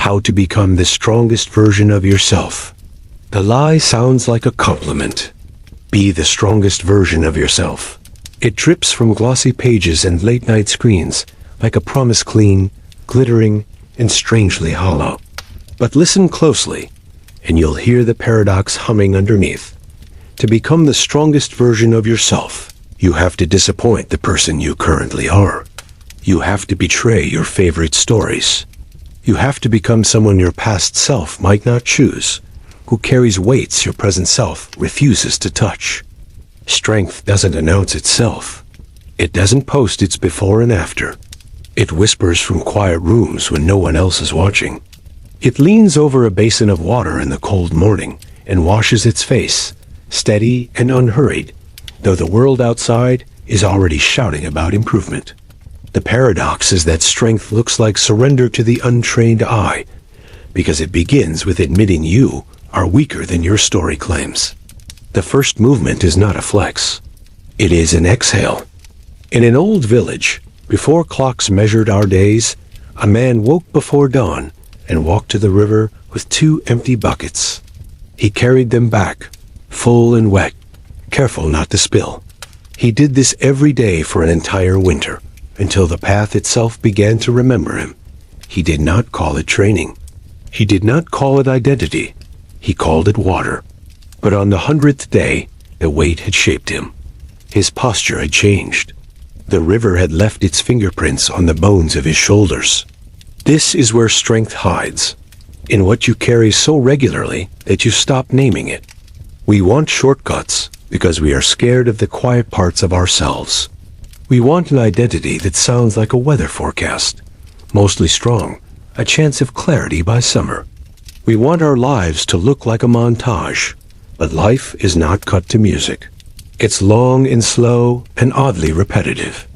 how to become the strongest version of yourself. The lie sounds like a compliment. Be the strongest version of yourself. It drips from glossy pages and late-night screens, like a promise clean, glittering, and strangely hollow. But listen closely, and you'll hear the paradox humming underneath. To become the strongest version of yourself, you have to disappoint the person you currently are. You have to betray your favorite stories. You have to become someone your past self might not choose, who carries weights your present self refuses to touch. Strength doesn't announce itself. It doesn't post its before and after. It whispers from quiet rooms when no one else is watching. It leans over a basin of water in the cold morning and washes its face, steady and unhurried, though the world outside is already shouting about improvement. The paradox is that strength looks like surrender to the untrained eye, because it begins with admitting you are weaker than your story claims. The first movement is not a flex. It is an exhale. In an old village, before clocks measured our days, a man woke before dawn and walked to the river with 2 empty buckets. He carried them back, full and wet, careful not to spill. He did this every day for an entire winter, until the path itself began to remember him. He did not call it training. He did not call it identity. He called it water. But on the 100th day, the weight had shaped him. His posture had changed. The river had left its fingerprints on the bones of his shoulders. This is where strength hides, in what you carry so regularly that you stop naming it. We want shortcuts because we are scared of the quiet parts of ourselves. We want an identity that sounds like a weather forecast, mostly strong, a chance of clarity by summer. We want our lives to look like a montage, but life is not cut to music. It's long and slow and oddly repetitive.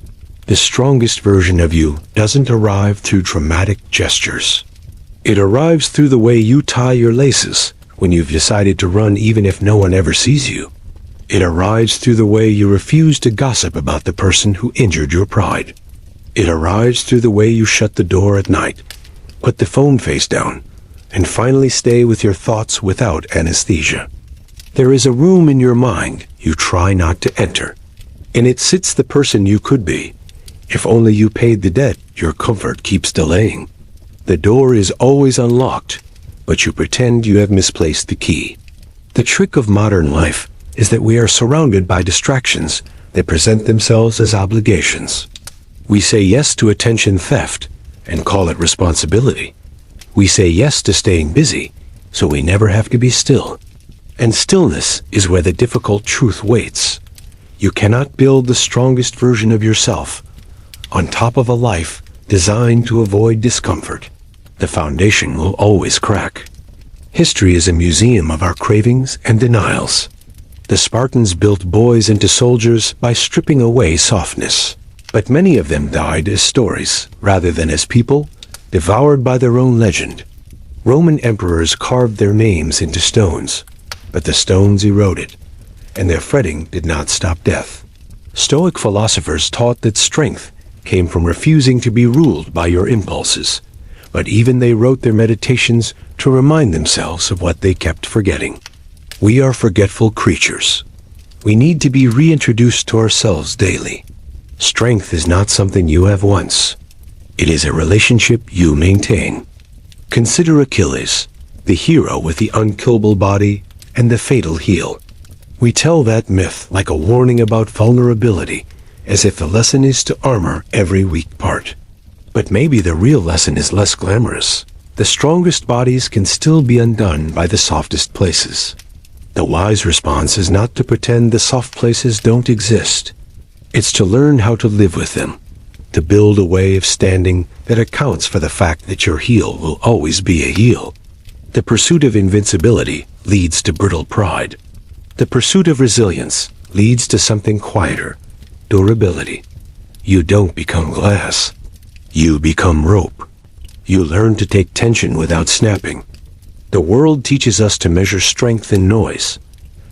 The strongest version of you doesn't arrive through dramatic gestures. It arrives through the way you tie your laces when you've decided to run even if no one ever sees you. It arrives through the way you refuse to gossip about the person who injured your pride. It arrives through the way you shut the door at night, put the phone face down, and finally stay with your thoughts without anesthesia. There is a room in your mind you try not to enter. In it sits the person you could be. If only you paid the debt your comfort keeps delaying. The door is always unlocked, but you pretend you have misplaced the key. The trick of modern life is that we are surrounded by distractions that present themselves as obligations. We say yes to attention theft and call it responsibility. We say yes to staying busy, so we never have to be still. And stillness is where the difficult truth waits. You cannot build the strongest version of yourself on top of a life designed to avoid discomfort. The foundation will always crack. History is a museum of our cravings and denials. The Spartans built boys into soldiers by stripping away softness. But many of them died as stories rather than as people, devoured by their own legend. Roman emperors carved their names into stones, but the stones eroded, and their fretting did not stop death. Stoic philosophers taught that strength came from refusing to be ruled by your impulses, but even they wrote their meditations to remind themselves of what they kept forgetting. We are forgetful creatures. We need to be reintroduced to ourselves daily. Strength is not something you have once. It is a relationship you maintain. Consider Achilles, the hero with the unkillable body and the fatal heel. We tell that myth like a warning about vulnerability, as if the lesson is to armor every weak part. But maybe the real lesson is less glamorous. The strongest bodies can still be undone by the softest places. The wise response is not to pretend the soft places don't exist. It's to learn how to live with them, to build a way of standing that accounts for the fact that your heel will always be a heel. The pursuit of invincibility leads to brittle pride. The pursuit of resilience leads to something quieter, durability. You don't become glass. You become rope. You learn to take tension without snapping. The world teaches us to measure strength in noise.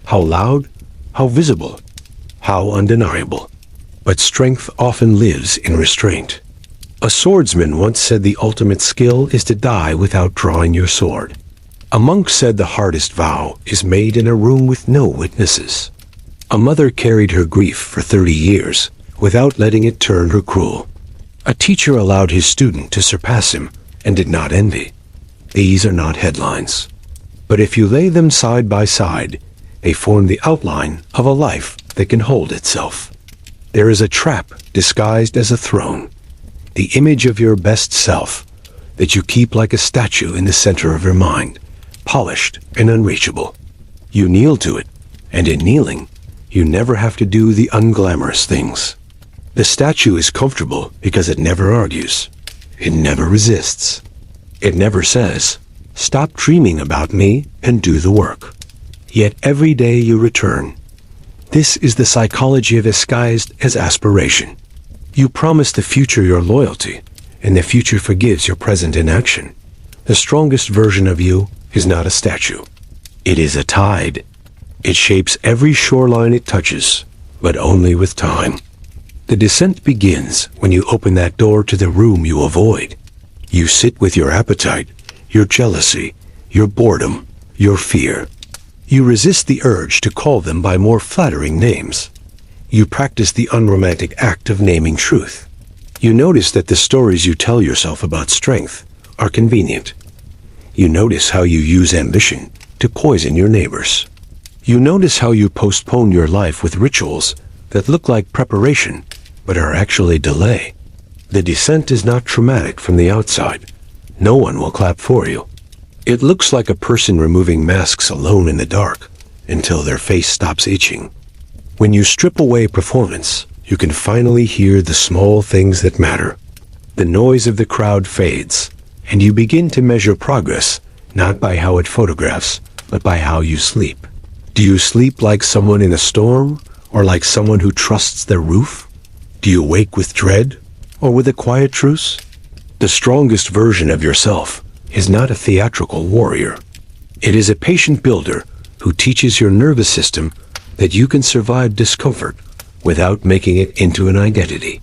How loud, how visible, how undeniable. But strength often lives in restraint. A swordsman once said the ultimate skill is to die without drawing your sword. A monk said the hardest vow is made in a room with no witnesses. A mother carried her grief for 30 years without letting it turn her cruel. A teacher allowed his student to surpass him and did not envy. These are not headlines. But if you lay them side by side, they form the outline of a life that can hold itself. There is a trap disguised as a throne, the image of your best self that you keep like a statue in the center of your mind, polished and unreachable. You kneel to it, and in kneeling, you never have to do the unglamorous things. The statue is comfortable because it never argues. It never resists. It never says, "Stop dreaming about me and do the work." Yet every day you return. This is the psychology of disguised as aspiration. You promise the future your loyalty, and the future forgives your present inaction. The strongest version of you is not a statue. It is a tide. It shapes every shoreline it touches, but only with time. The descent begins when you open that door to the room you avoid. You sit with your appetite, your jealousy, your boredom, your fear. You resist the urge to call them by more flattering names. You practice the unromantic act of naming truth. You notice that the stories you tell yourself about strength are convenient. You notice how you use ambition to poison your neighbors. You notice how you postpone your life with rituals that look like preparation but are actually delay. The descent is not traumatic from the outside. No one will clap for you. It looks like a person removing masks alone in the dark until their face stops itching. When you strip away performance, you can finally hear the small things that matter. The noise of the crowd fades, and you begin to measure progress not by how it photographs, but by how you sleep. Do you sleep like someone in a storm, or like someone who trusts their roof? Do you wake with dread, or with a quiet truce? The strongest version of yourself is not a theatrical warrior. It is a patient builder who teaches your nervous system that you can survive discomfort without making it into an identity.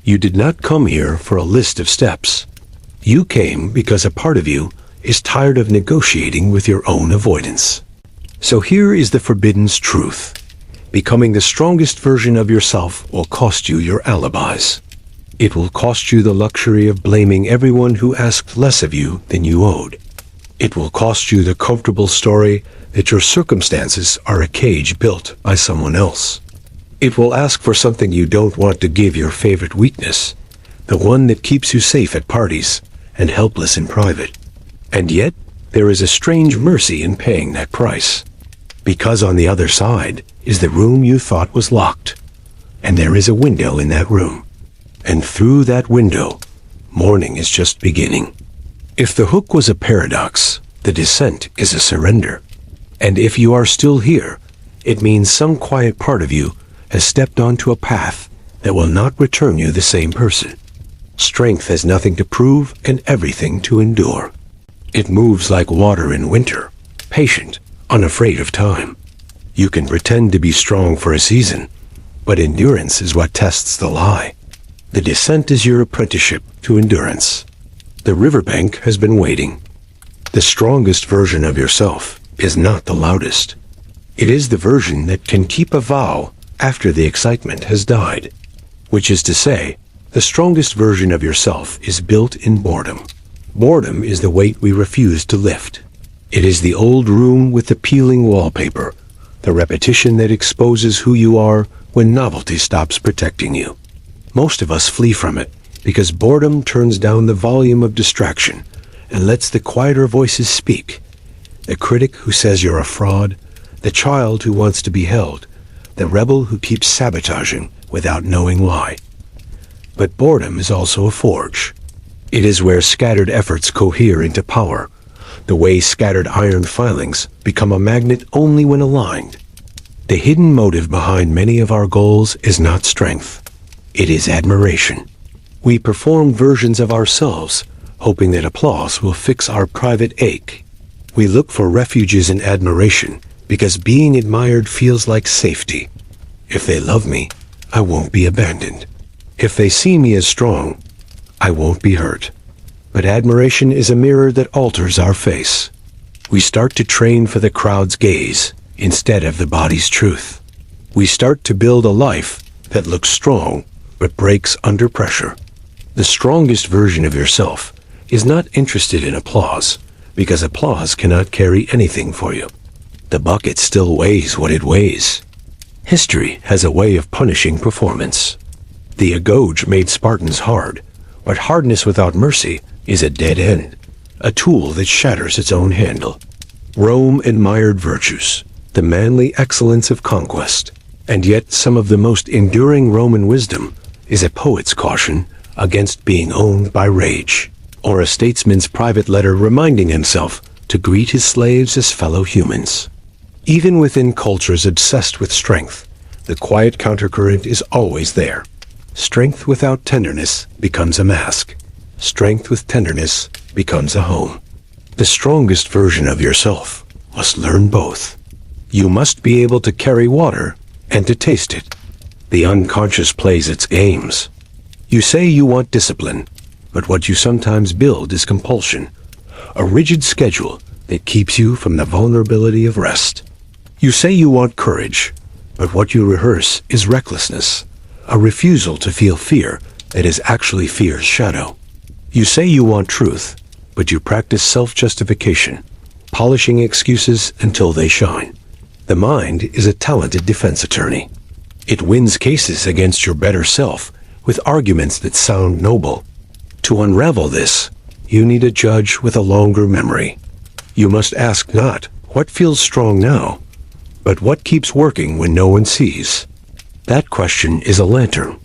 You did not come here for a list of steps. You came because a part of you is tired of negotiating with your own avoidance. So here is the forbidden truth. Becoming the strongest version of yourself will cost you your alibis. It will cost you the luxury of blaming everyone who asked less of you than you owed. It will cost you the comfortable story that your circumstances are a cage built by someone else. It will ask for something you don't want to give your favorite weakness, the one that keeps you safe at parties and helpless in private. And yet, there is a strange mercy in paying that price. Because on the other side is the room you thought was locked, and there is a window in that room. And through that window, morning is just beginning. If the hook was a paradox, the descent is a surrender. And if you are still here, it means some quiet part of you has stepped onto a path that will not return you the same person. Strength has nothing to prove and everything to endure. It moves like water in winter, patient, unafraid of time. You can pretend to be strong for a season, but endurance is what tests the lie. The descent is your apprenticeship to endurance. The riverbank has been waiting. The strongest version of yourself is not the loudest. It is the version that can keep a vow after the excitement has died. Which is to say, the strongest version of yourself is built in boredom. Boredom is the weight we refuse to lift. It is the old room with the peeling wallpaper, the repetition that exposes who you are when novelty stops protecting you. Most of us flee from it because boredom turns down the volume of distraction and lets the quieter voices speak. The critic who says you're a fraud, the child who wants to be held, the rebel who keeps sabotaging without knowing why. But boredom is also a forge. It is where scattered efforts cohere into power, the way scattered iron filings become a magnet only when aligned. The hidden motive behind many of our goals is not strength. It is admiration. We perform versions of ourselves, hoping that applause will fix our private ache. We look for refuges in admiration because being admired feels like safety. If they love me, I won't be abandoned. If they see me as strong, I won't be hurt. But admiration is a mirror that alters our face. We start to train for the crowd's gaze instead of the body's truth. We start to build a life that looks strong but breaks under pressure. The strongest version of yourself is not interested in applause, because applause cannot carry anything for you. The bucket still weighs what it weighs. History has a way of punishing performance. The agoge made Spartans hard, but hardness without mercy is a dead end, a tool that shatters its own handle. Rome admired virtues, the manly excellence of conquest, and yet some of the most enduring Roman wisdom is a poet's caution against being owned by rage, or a statesman's private letter reminding himself to greet his slaves as fellow humans. Even within cultures obsessed with strength, the quiet countercurrent is always there. Strength without tenderness becomes a mask. Strength with tenderness becomes a home. The strongest version of yourself must learn both. You must be able to carry water and to taste it. The unconscious plays its games. You say you want discipline, but what you sometimes build is compulsion, a rigid schedule that keeps you from the vulnerability of rest. You say you want courage, but what you rehearse is recklessness, a refusal to feel fear that is actually fear's shadow. You say you want truth, but you practice self-justification, polishing excuses until they shine. The mind is a talented defense attorney. It wins cases against your better self with arguments that sound noble. To unravel this, you need a judge with a longer memory. You must ask not what feels strong now, but what keeps working when no one sees. That question is a lantern.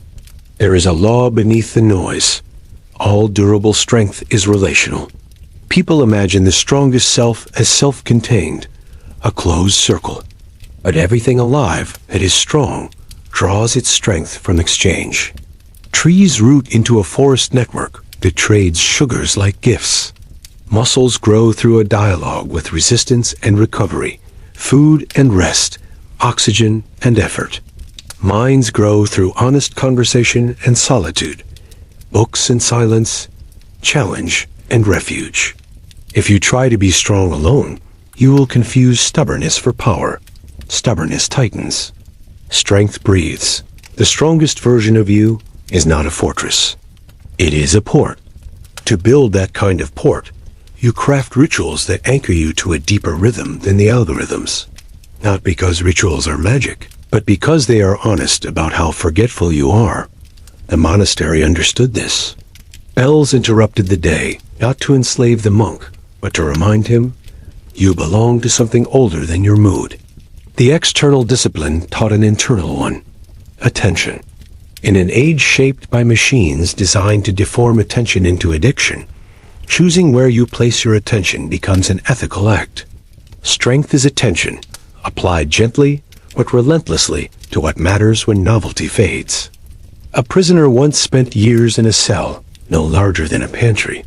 There is a law beneath the noise. All durable strength is relational. People imagine the strongest self as self-contained, a closed circle. But everything alive that is strong draws its strength from exchange. Trees root into a forest network that trades sugars like gifts. Muscles grow through a dialogue with resistance and recovery, food and rest, oxygen and effort. Minds grow through honest conversation and solitude, books and silence, challenge and refuge. If you try to be strong alone, you will confuse stubbornness for power. Stubbornness tightens. Strength breathes. The strongest version of you is not a fortress. It is a port. To build that kind of port, you craft rituals that anchor you to a deeper rhythm than the algorithms. Not because rituals are magic, but because they are honest about how forgetful you are. The monastery understood this. Bells interrupted the day, not to enslave the monk, but to remind him, you belong to something older than your mood. The external discipline taught an internal one, attention. In an age shaped by machines designed to deform attention into addiction, choosing where you place your attention becomes an ethical act. Strength is attention, applied gently but relentlessly to what matters when novelty fades. A prisoner once spent years in a cell, no larger than a pantry.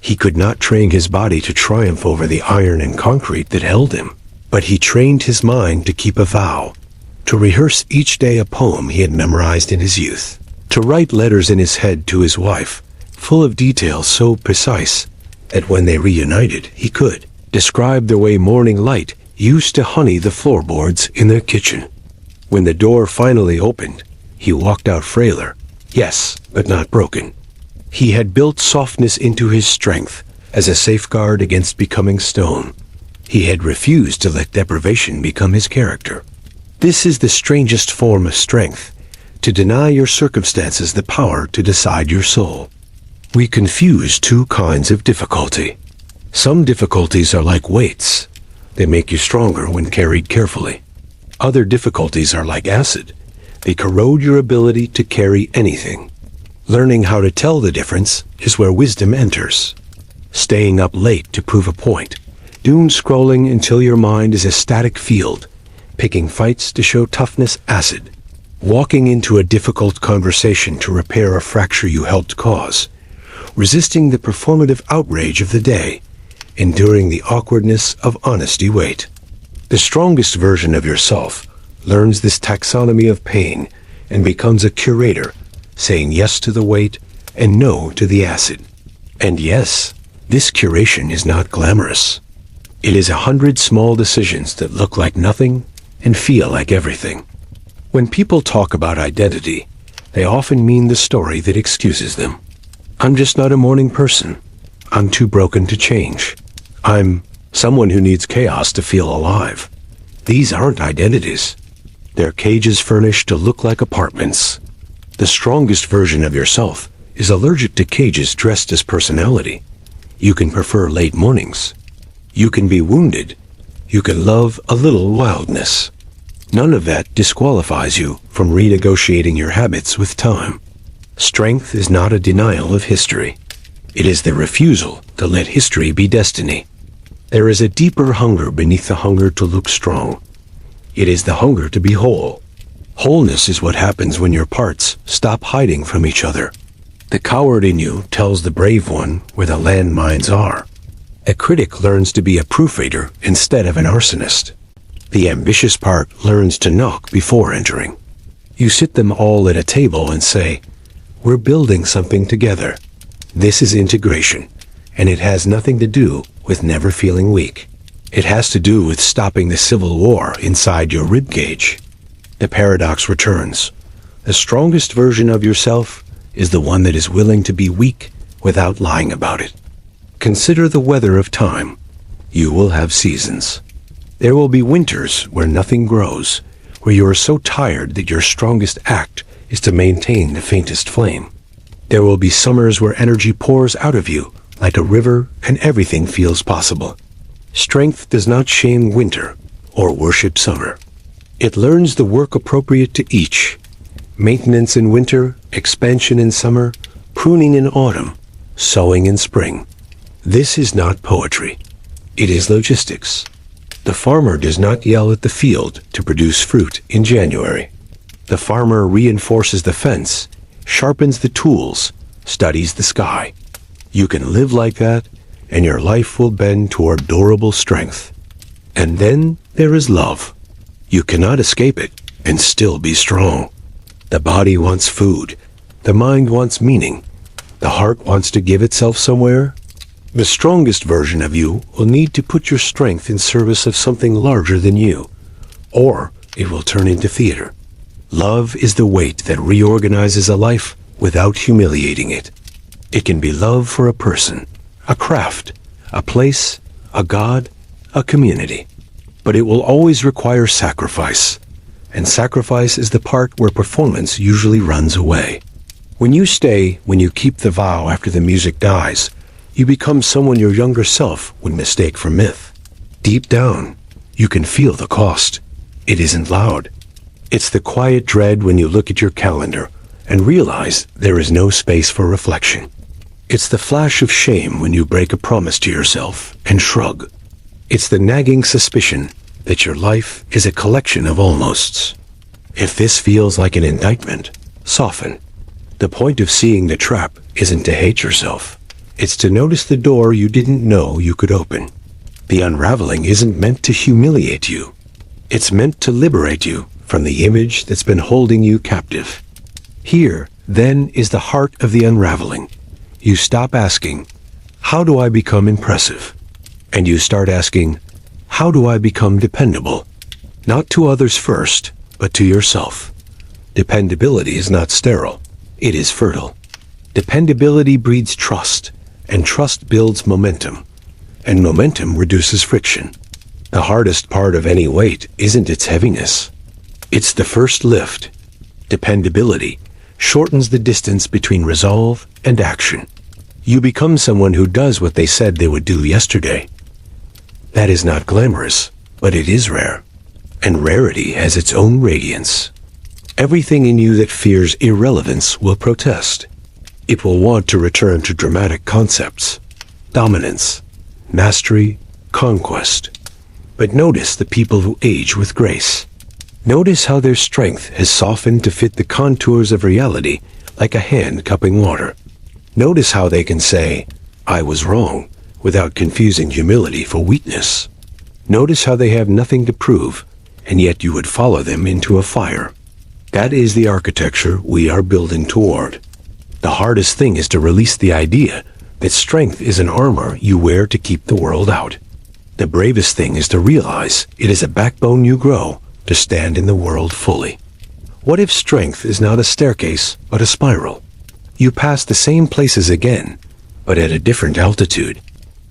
He could not train his body to triumph over the iron and concrete that held him, but he trained his mind to keep a vow, to rehearse each day a poem he had memorized in his youth, to write letters in his head to his wife, full of details so precise that when they reunited, he could describe the way morning light used to honey the floorboards in their kitchen. When the door finally opened, he walked out frailer, yes, but not broken. He had built softness into his strength as a safeguard against becoming stone. He had refused to let deprivation become his character. This is the strangest form of strength, to deny your circumstances the power to decide your soul. We confuse two kinds of difficulty. Some difficulties are like weights. They make you stronger when carried carefully. Other difficulties are like acid. They corrode your ability to carry anything. Learning how to tell the difference is where wisdom enters. Staying up late to prove a point. Doom scrolling until your mind is a static field. Picking fights to show toughness acid. Walking into a difficult conversation to repair a fracture you helped cause. Resisting the performative outrage of the day. Enduring the awkwardness of honesty weight. The strongest version of yourself learns this taxonomy of pain and becomes a curator, saying yes to the weight, and no to the acid. And yes, this curation is not glamorous. It is 100 small decisions that look like nothing and feel like everything. When people talk about identity, they often mean the story that excuses them. I'm just not a morning person. I'm too broken to change. I'm someone who needs chaos to feel alive. These aren't identities. They're cages furnished to look like apartments. The strongest version of yourself is allergic to cages dressed as personality. You can prefer late mornings. You can be wounded. You can love a little wildness. None of that disqualifies you from renegotiating your habits with time. Strength is not a denial of history. It is the refusal to let history be destiny. There is a deeper hunger beneath the hunger to look strong. It is the hunger to be whole. Wholeness is what happens when your parts stop hiding from each other. The coward in you tells the brave one where the landmines are. A critic learns to be a proofreader instead of an arsonist. The ambitious part learns to knock before entering. You sit them all at a table and say, "We're building something together." This is integration, and it has nothing to do with never feeling weak. It has to do with stopping the civil war inside your ribcage. The paradox returns. The strongest version of yourself is the one that is willing to be weak without lying about it. Consider the weather of time. You will have seasons. There will be winters where nothing grows, where you are so tired that your strongest act is to maintain the faintest flame. There will be summers where energy pours out of you like a river and everything feels possible. Strength does not shame winter or worship summer. It learns the work appropriate to each. Maintenance in winter, expansion in summer, pruning in autumn, sowing in spring. This is not poetry. It is logistics. The farmer does not yell at the field to produce fruit in January. The farmer reinforces the fence, sharpens the tools, studies the sky. You can live like that, and your life will bend toward durable strength. And then there is love. You cannot escape it and still be strong. The body wants food. The mind wants meaning. The heart wants to give itself somewhere. The strongest version of you will need to put your strength in service of something larger than you, or it will turn into theater. Love is the weight that reorganizes a life without humiliating it. It can be love for a person, a craft, a place, a god, a community. But it will always require sacrifice, and sacrifice is the part where performance usually runs away. When you stay, when you keep the vow after the music dies, you become someone your younger self would mistake for myth. Deep down, you can feel the cost. It isn't loud. It's the quiet dread when you look at your calendar and realize there is no space for reflection. It's the flash of shame when you break a promise to yourself and shrug. It's the nagging suspicion that your life is a collection of almosts. If this feels like an indictment, soften. The point of seeing the trap isn't to hate yourself. It's to notice the door you didn't know you could open. The unraveling isn't meant to humiliate you. It's meant to liberate you from the image that's been holding you captive. Here, then, is the heart of the unraveling. You stop asking, "How do I become impressive?" And you start asking, "How do I become dependable?" Not to others first, but to yourself. Dependability is not sterile. It is fertile. Dependability breeds trust, and trust builds momentum, and momentum reduces friction. The hardest part of any weight isn't its heaviness. It's the first lift. Dependability shortens the distance between resolve and action. You become someone who does what they said they would do yesterday. That is not glamorous, but it is rare. And rarity has its own radiance. Everything in you that fears irrelevance will protest. It will want to return to dramatic concepts, dominance, mastery, conquest. But notice the people who age with grace. Notice how their strength has softened to fit the contours of reality like a hand cupping water. Notice how they can say, "I was wrong," without confusing humility for weakness. Notice how they have nothing to prove, and yet you would follow them into a fire. That is the architecture we are building toward. The hardest thing is to release the idea that strength is an armor you wear to keep the world out. The bravest thing is to realize it is a backbone you grow to stand in the world fully. What if strength is not a staircase, but a spiral? You pass the same places again, but at a different altitude.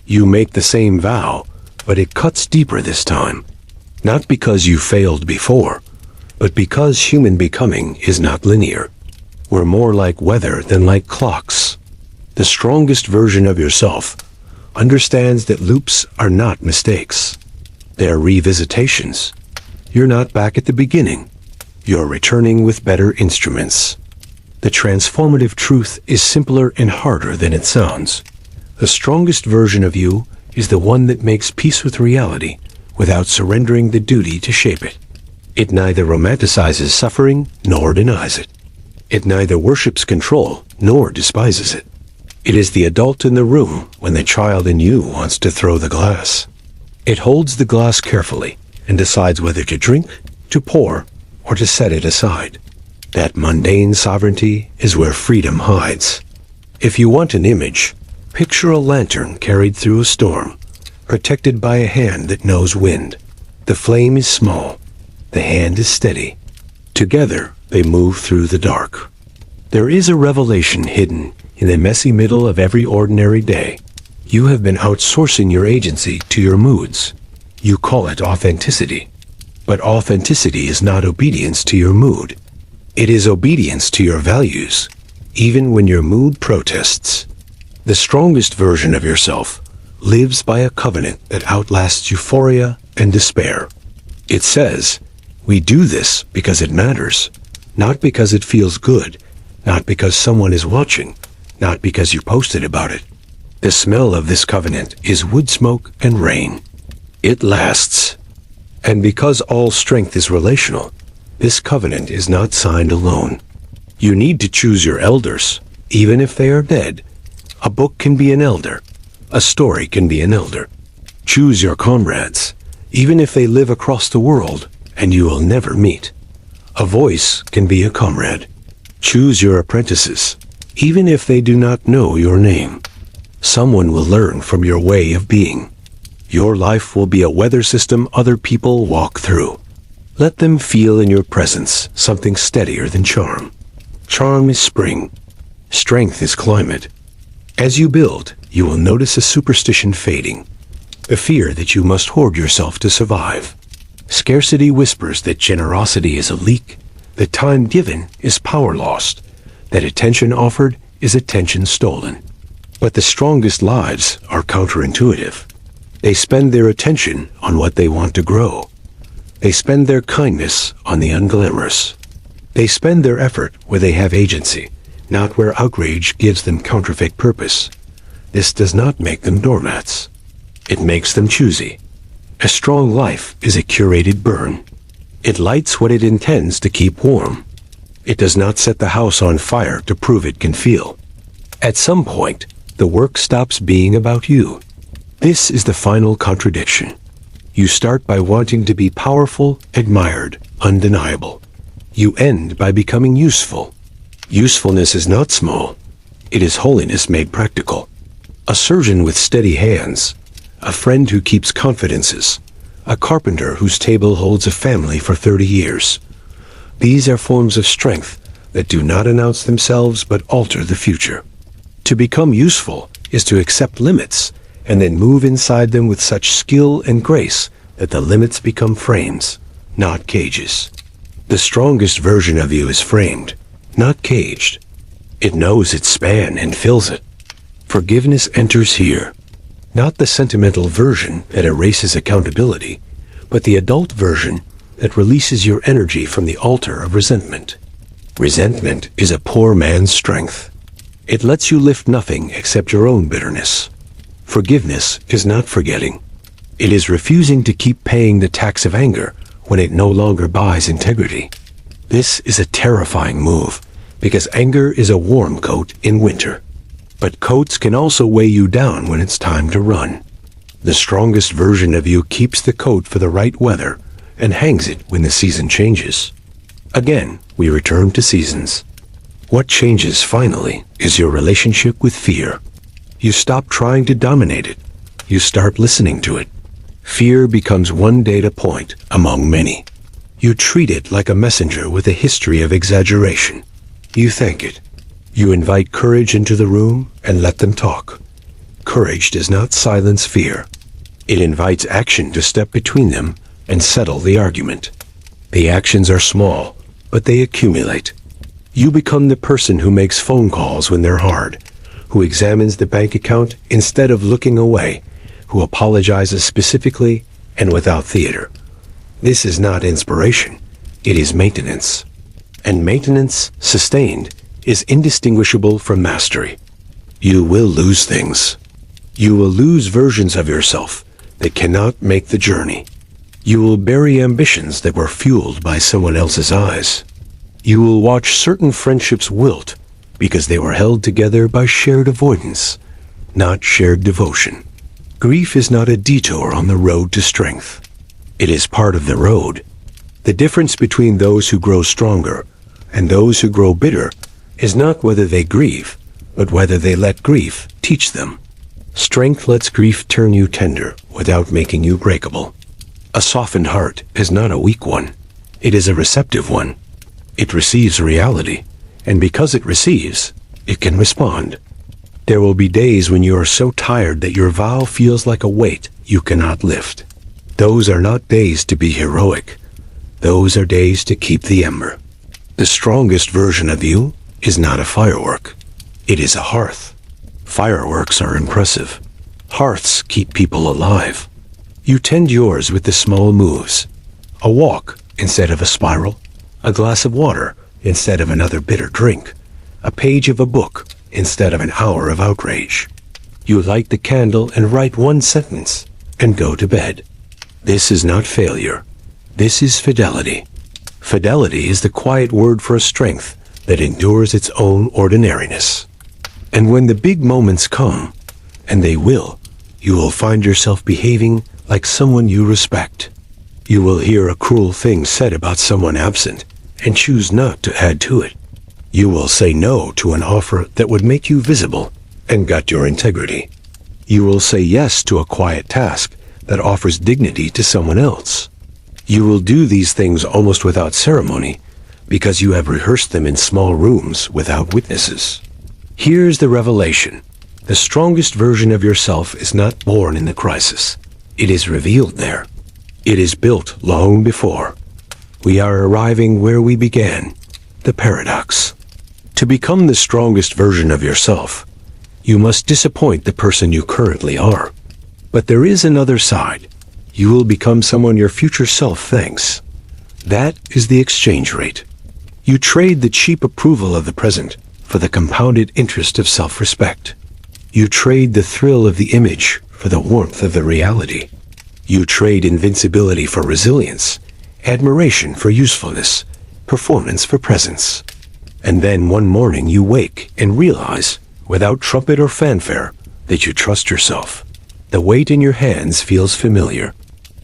You make the same vow, but it cuts deeper this time. Not because you failed before, but because human becoming is not linear. We're more like weather than like clocks. The strongest version of yourself understands that loops are not mistakes. They're revisitations. You're not back at the beginning. You're returning with better instruments. The transformative truth is simpler and harder than it sounds. The strongest version of you is the one that makes peace with reality without surrendering the duty to shape it. It neither romanticizes suffering nor denies it. It neither worships control nor despises it. It is the adult in the room when the child in you wants to throw the glass. It holds the glass carefully and decides whether to drink, to pour, or to set it aside. That mundane sovereignty is where freedom hides. If you want an image, picture a lantern carried through a storm, protected by a hand that knows wind. The flame is small. The hand is steady. Together, they move through the dark. There is a revelation hidden in the messy middle of every ordinary day. You have been outsourcing your agency to your moods. You call it authenticity. But authenticity is not obedience to your mood. It is obedience to your values, even when your mood protests. The strongest version of yourself lives by a covenant that outlasts euphoria and despair. It says, we do this because it matters, not because it feels good, not because someone is watching, not because you posted about it. The smell of this covenant is wood smoke and rain. It lasts. And because all strength is relational, this covenant is not signed alone. You need to choose your elders, even if they are dead. A book can be an elder. A story can be an elder. Choose your comrades, even if they live across the world and you will never meet. A voice can be a comrade. Choose your apprentices, even if they do not know your name. Someone will learn from your way of being. Your life will be a weather system other people walk through. Let them feel in your presence something steadier than charm. Charm is spring. Strength is climate. As you build, you will notice a superstition fading. The fear that you must hoard yourself to survive. Scarcity whispers that generosity is a leak, that time given is power lost, that attention offered is attention stolen. But the strongest lives are counterintuitive. They spend their attention on what they want to grow. They spend their kindness on the unglamorous. They spend their effort where they have agency, not where outrage gives them counterfeit purpose. This does not make them doormats. It makes them choosy. A strong life is a curated burn. It lights what it intends to keep warm. It does not set the house on fire to prove it can feel. At some point, the work stops being about you. This is the final contradiction. You start by wanting to be powerful, admired, undeniable. You end by becoming useful. Usefulness is not small. It is holiness made practical. A surgeon with steady hands, a friend who keeps confidences, a carpenter whose table holds a family for 30 years. These are forms of strength that do not announce themselves but alter the future. To become useful is to accept limits and then move inside them with such skill and grace that the limits become frames, not cages. The strongest version of you is framed, not caged. It knows its span and fills it. Forgiveness enters here, not the sentimental version that erases accountability, but the adult version that releases your energy from the altar of resentment. Resentment is a poor man's strength. It lets you lift nothing except your own bitterness. Forgiveness is not forgetting. It is refusing to keep paying the tax of anger when it no longer buys integrity. This is a terrifying move, because anger is a warm coat in winter. But coats can also weigh you down when it's time to run. The strongest version of you keeps the coat for the right weather and hangs it when the season changes. Again, we return to seasons. What changes finally is your relationship with fear. You stop trying to dominate it. You start listening to it. Fear becomes one data point among many. You treat it like a messenger with a history of exaggeration. You thank it. You invite courage into the room and let them talk. Courage does not silence fear. It invites action to step between them and settle the argument. The actions are small, but they accumulate. You become the person who makes phone calls when they're hard, who examines the bank account instead of looking away, who apologizes specifically and without theater. This is not inspiration. It is maintenance. And maintenance, sustained, is indistinguishable from mastery. You will lose things. You will lose versions of yourself that cannot make the journey. You will bury ambitions that were fueled by someone else's eyes. You will watch certain friendships wilt because they were held together by shared avoidance, not shared devotion. Grief is not a detour on the road to strength. It is part of the road. The difference between those who grow stronger and those who grow bitter is not whether they grieve, but whether they let grief teach them. Strength lets grief turn you tender without making you breakable. A softened heart is not a weak one. It is a receptive one. It receives reality, and because it receives, it can respond. There will be days when you are so tired that your vow feels like a weight you cannot lift. Those are not days to be heroic. Those are days to keep the ember. The strongest version of you is not a firework. It is a hearth. Fireworks are impressive. Hearths keep people alive. You tend yours with the small moves. A walk instead of a spiral. A glass of water instead of another bitter drink. A page of a book instead of an hour of outrage. You light the candle and write one sentence and go to bed. This is not failure. This is fidelity. Fidelity is the quiet word for a strength that endures its own ordinariness. And when the big moments come, and they will, you will find yourself behaving like someone you respect. You will hear a cruel thing said about someone absent and choose not to add to it. You will say no to an offer that would make you visible and gut your integrity. You will say yes to a quiet task that offers dignity to someone else. You will do these things almost without ceremony because you have rehearsed them in small rooms without witnesses. Here's the revelation. The strongest version of yourself is not born in the crisis. It is revealed there. It is built long before. We are arriving where we began, the paradox. To become the strongest version of yourself, you must disappoint the person you currently are. But there is another side. You will become someone your future self thanks. That is the exchange rate. You trade the cheap approval of the present for the compounded interest of self-respect. You trade the thrill of the image for the warmth of the reality. You trade invincibility for resilience, admiration for usefulness, performance for presence. And then one morning you wake and realize, without trumpet or fanfare, that you trust yourself. The weight in your hands feels familiar.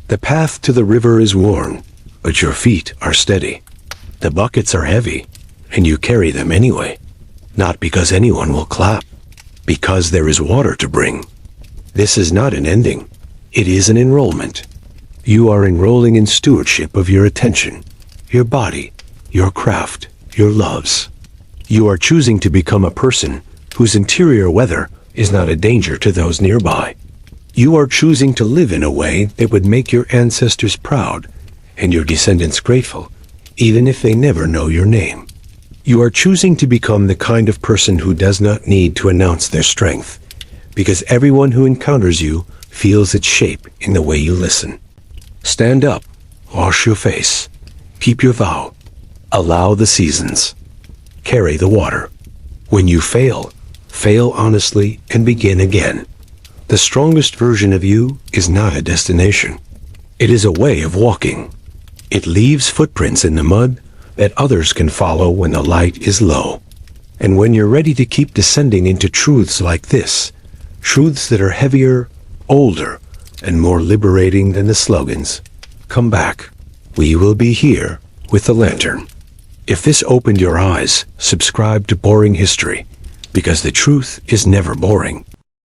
The path to the river is worn, but your feet are steady. The buckets are heavy, and you carry them anyway. Not because anyone will clap, because there is water to bring. This is not an ending. It is an enrollment. You are enrolling in stewardship of your attention, your body, your craft, your loves. You are choosing to become a person whose interior weather is not a danger to those nearby. You are choosing to live in a way that would make your ancestors proud and your descendants grateful, even if they never know your name. You are choosing to become the kind of person who does not need to announce their strength, because everyone who encounters you feels its shape in the way you listen. Stand up, wash your face, keep your vow, allow the seasons, carry the water. When you fail, fail honestly and begin again. The strongest version of you is not a destination. It is a way of walking. It leaves footprints in the mud that others can follow when the light is low. And when you're ready to keep descending into truths like this, truths that are heavier, older, and more liberating than the slogans, come back. We will be here with the lantern. If this opened your eyes, subscribe to Boring History. Because the truth is never boring.